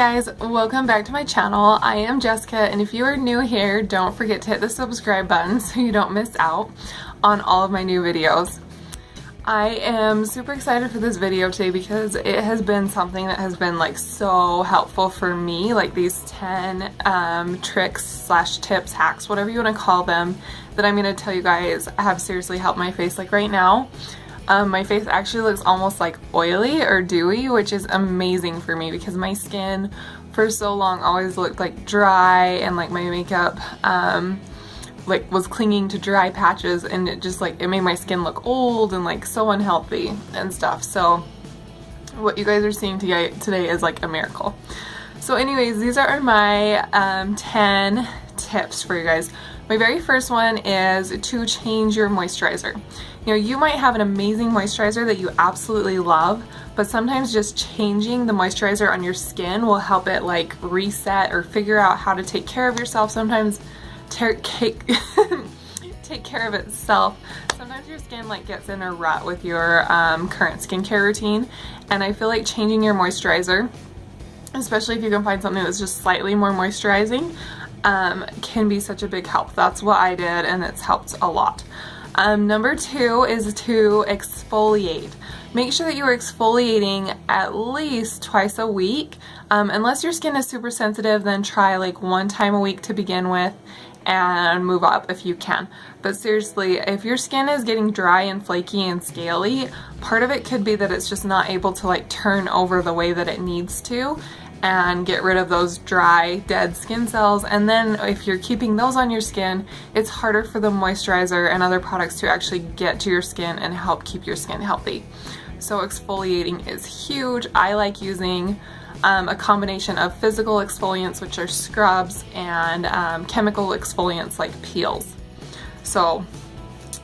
guys, welcome back to my channel. I am Jessica, and if you are new here, don't forget to hit the subscribe button so you don't miss out on all of my new videos. I am super excited for this video today because it has been something that has been like so helpful for me, like these 10 tricks slash tips, hacks, whatever you want to call them, that I'm going to tell you guys have seriously helped my face. Like right now, my face actually looks almost like oily or dewy, which is amazing for me because my skin for so long always looked like dry, and like my makeup like was clinging to dry patches, and it just like it made my skin look old and like so unhealthy and stuff. So what you guys are seeing today is like a miracle. So anyways, these are my 10 tips for you guys. My very first one is to change your moisturizer. You know, you might have an amazing moisturizer that you absolutely love, but sometimes just changing the moisturizer on your skin will help it like reset or figure out how to take care of yourself. Sometimes take care of itself. Sometimes your skin like gets in a rut with your current skincare routine, and I feel like changing your moisturizer, especially if you can find something that's just slightly more moisturizing, can be such a big help. That's what I did, and it's helped a lot. Number 2 is to exfoliate. Make sure that you are exfoliating at least twice a week. Unless your skin is super sensitive, then try like 1 time a week to begin with and move up if you can. But seriously, if your skin is getting dry and flaky and scaly, part of it could be that it's just not able to like turn over the way that it needs to and get rid of those dry, dead skin cells. And then if you're keeping those on your skin, it's harder for the moisturizer and other products to actually get to your skin and help keep your skin healthy. So exfoliating is huge. I like using a combination of physical exfoliants, which are scrubs, and chemical exfoliants like peels. So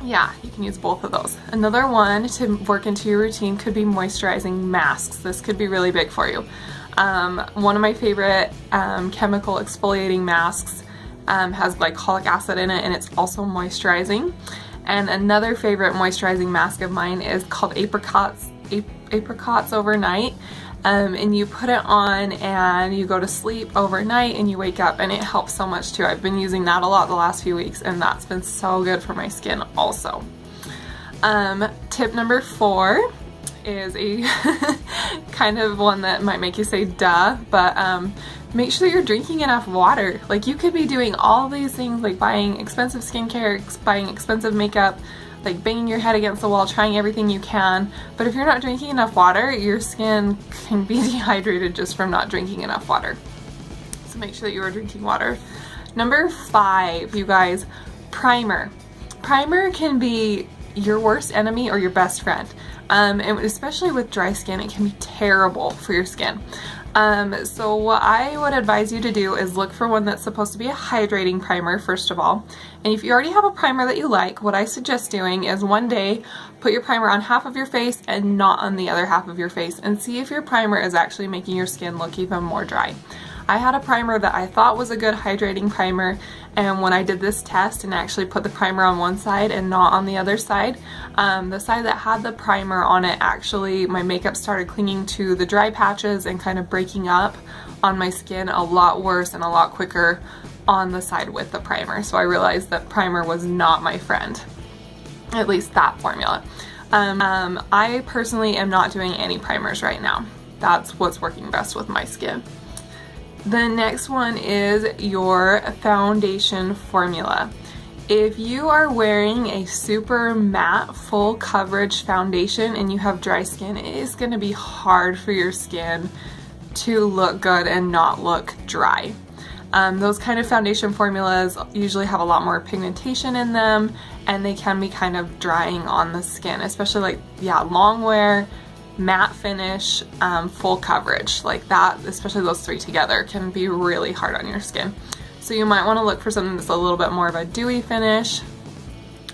yeah, you can use both of those. Another one to work into your routine could be moisturizing masks. This could be really big for you. One of my favorite chemical exfoliating masks has glycolic acid in it, and it's also moisturizing. And another favorite moisturizing mask of mine is called apricots overnight. And you put it on and you go to sleep overnight and you wake up, and it helps so much too. I've been using that a lot the last few weeks, and that's been so good for my skin also. Tip number 4 is a kind of one that might make you say duh, but make sure you're drinking enough water. Like, you could be doing all these things, like buying expensive skincare, buying expensive makeup, like banging your head against the wall, trying everything you can, but if you're not drinking enough water, your skin can be dehydrated just from not drinking enough water. So make sure that you are drinking water. Number 5, you guys, primer. Primer can be your worst enemy or your best friend. And especially with dry skin, it can be terrible for your skin. So what I would advise you to do is look for one that's supposed to be a hydrating primer first of all. And if you already have a primer that you like, what I suggest doing is one day put your primer on half of your face and not on the other half of your face, and see if your primer is actually making your skin look even more dry. I had a primer that I thought was a good hydrating primer, and when I did this test and actually put the primer on one side and not on the other side, the side that had the primer on it, actually my makeup started clinging to the dry patches and kind of breaking up on my skin a lot worse and a lot quicker on the side with the primer. So I realized that primer was not my friend, at least that formula. I personally am not doing any primers right now. That's what's working best with my skin. The next one is your foundation formula. If you are wearing a super matte full coverage foundation and you have dry skin, it is going to be hard for your skin to look good and not look dry. Those kind of foundation formulas usually have a lot more pigmentation in them, and they can be kind of drying on the skin, especially like, yeah, long wear, matte finish, full coverage, like that, especially those 3 together, can be really hard on your skin. So you might want to look for something that's a little bit more of a dewy finish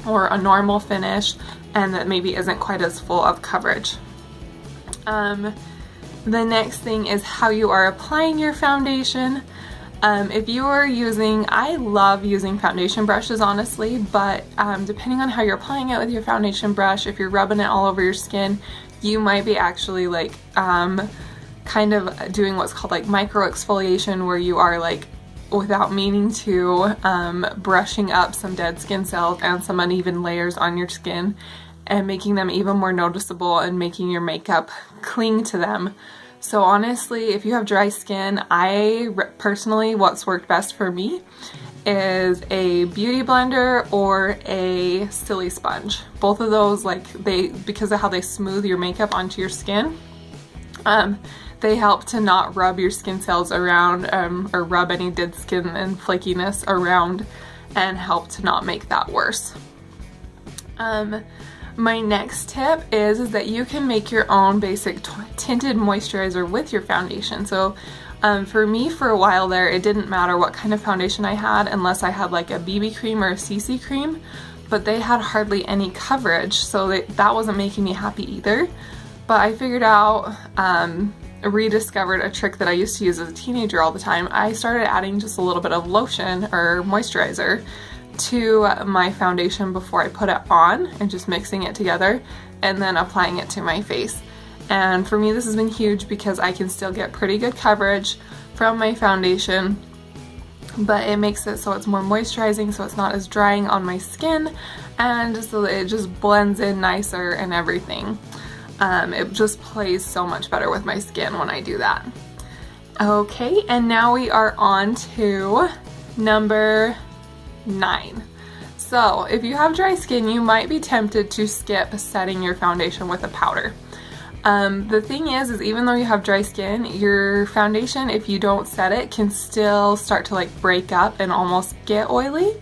or a normal finish, and that maybe isn't quite as full of coverage. The next thing is how you are applying your foundation. If you are using, I love using foundation brushes honestly, but depending on how you're applying it with your foundation brush, if you're rubbing it all over your skin, you might be actually like kind of doing what's called like micro exfoliation, where you are like, without meaning to, brushing up some dead skin cells and some uneven layers on your skin and making them even more noticeable and making your makeup cling to them. So honestly, if you have dry skin, personally, what's worked best for me is a beauty blender or a silly sponge. Both of those, like, because of how they smooth your makeup onto your skin, they help to not rub your skin cells around, or rub any dead skin and flakiness around, and help to not make that worse. My next tip is that you can make your own basic tinted moisturizer with your foundation. So for me, for a while there, it didn't matter what kind of foundation I had unless I had like a BB cream or a CC cream, but they had hardly any coverage, so that wasn't making me happy either. But I figured out, rediscovered a trick that I used to use as a teenager all the time. I started adding just a little bit of lotion or moisturizer to my foundation before I put it on, and just mixing it together and then applying it to my face. And for me, this has been huge because I can still get pretty good coverage from my foundation, but it makes it so it's more moisturizing, so it's not as drying on my skin, and so it just blends in nicer and everything. It just plays so much better with my skin when I do that. Okay, and now we are on to number 9. So if you have dry skin, you might be tempted to skip setting your foundation with a powder. The thing is even though you have dry skin, your foundation, if you don't set it, can still start to like break up and almost get oily.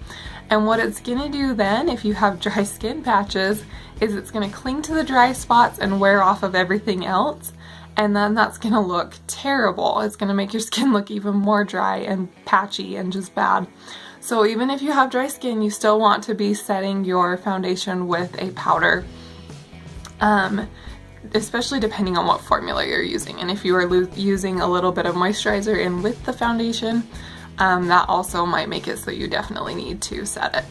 And what it's gonna do then, if you have dry skin patches, is it's gonna cling to the dry spots and wear off of everything else. And then that's gonna look terrible. It's gonna make your skin look even more dry and patchy and just bad. So even if you have dry skin, you still want to be setting your foundation with a powder, especially depending on what formula you're using. And if you are using a little bit of moisturizer in with the foundation, that also might make it so you definitely need to set it.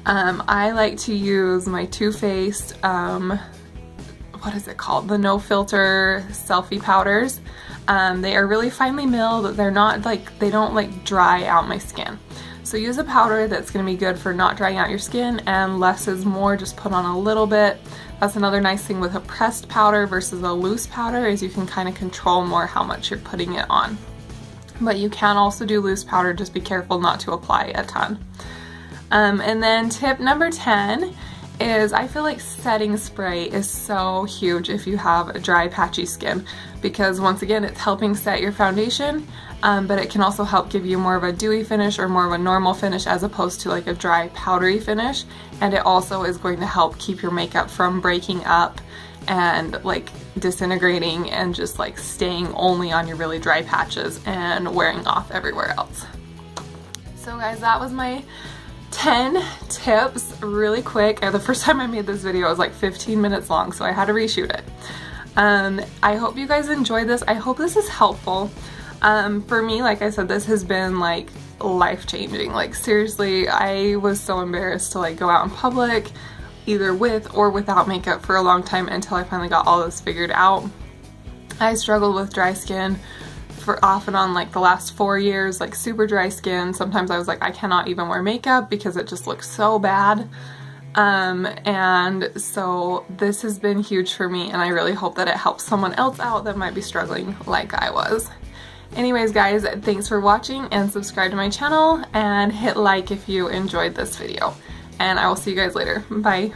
I like to use my Too Faced, what is it called? The No Filter Selfie Powders. They are really finely milled. They're not like, they don't like dry out my skin. So use a powder that's going to be good for not drying out your skin, and less is more, just put on a little bit. That's another nice thing with a pressed powder versus a loose powder, is you can kind of control more how much you're putting it on. But you can also do loose powder, just be careful not to apply a ton. And then tip number 10 is, I feel like setting spray is so huge if you have dry patchy skin, because once again, it's helping set your foundation, but it can also help give you more of a dewy finish or more of a normal finish as opposed to like a dry powdery finish. And it also is going to help keep your makeup from breaking up and like disintegrating and just like staying only on your really dry patches and wearing off everywhere else. So guys, that was my 10 tips really quick. The first time I made this video it was like 15 minutes long, so I had to reshoot it. I hope you guys enjoyed this. I hope this is helpful. For me, like I said, this has been like life-changing. Like seriously, I was so embarrassed to like go out in public, either with or without makeup, for a long time, until I finally got all this figured out. I struggled with dry skin for off and on like the last 4 years, like super dry skin. Sometimes I was like, I cannot even wear makeup because it just looks so bad. And so this has been huge for me, and I really hope that it helps someone else out that might be struggling like I was. Anyways guys, thanks for watching, and subscribe to my channel and hit like if you enjoyed this video. And I will see you guys later. Bye.